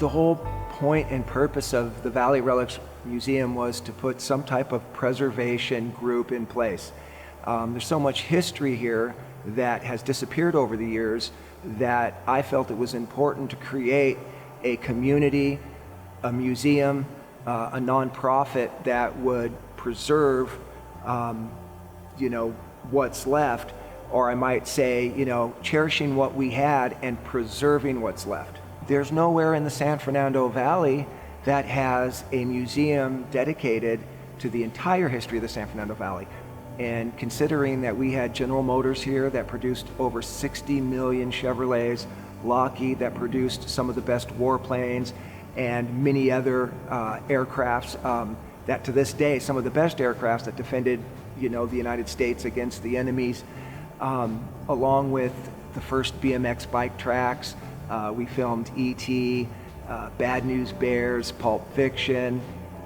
The whole point and purpose of the Valley Relics Museum was to put some type of preservation group in place. There's so much history here that has disappeared over the years that I felt it was important to create a community, a museum, a nonprofit that would preserve, what's left, or I might say, cherishing what we had and preserving what's left. There's nowhere in the San Fernando Valley that has a museum dedicated to the entire history of the San Fernando Valley. And considering that we had General Motors here that produced over 60 million Chevrolets, Lockheed that produced some of the best warplanes, and many other aircrafts that to this day, some of the best aircrafts that defended the United States against the enemies, along with the first BMX bike tracks. We filmed E.T., Bad News Bears, Pulp Fiction.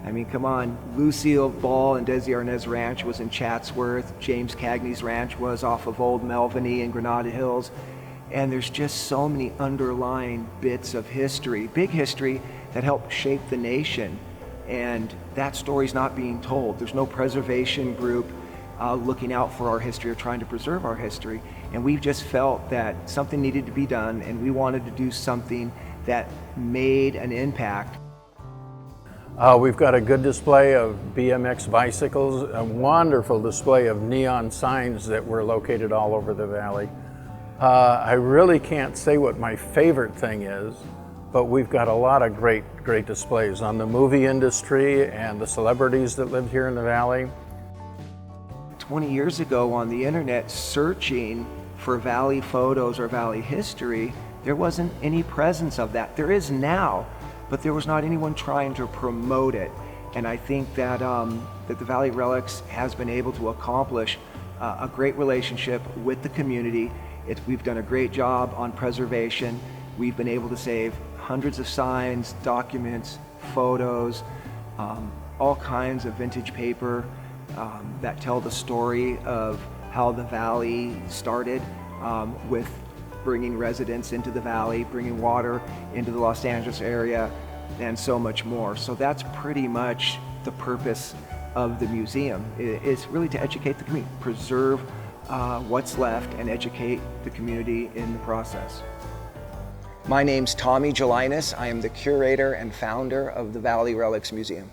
I mean, come on, Lucille Ball and Desi Arnaz Ranch was in Chatsworth. James Cagney's ranch was off of Old Melviny in Granada Hills. And there's just so many underlying bits of history, big history, that helped shape the nation. And that story's not being told. There's no preservation group looking out for our history or trying to preserve our history. And we've just felt that something needed to be done, and we wanted to do something that made an impact. We've got a good display of BMX bicycles, a wonderful display of neon signs that were located all over the valley. I really can't say what my favorite thing is, but we've got a lot of great displays on the movie industry and the celebrities that live here in the valley. 20 years ago on the internet, searching for Valley photos or Valley history, there wasn't any presence of that. There is now, but there was not anyone trying to promote it. And I think that, that the Valley Relics has been able to accomplish a great relationship with the community. We've done a great job on preservation. We've been able to save hundreds of signs, documents, photos, all kinds of vintage paper that tell the story of how the Valley started with bringing residents into the Valley, bringing water into the Los Angeles area, and so much more. So that's pretty much the purpose of the museum, is really to educate the community, preserve what's left, and educate the community in the process. My name's Tommy Gelinas. I am the curator and founder of the Valley Relics Museum.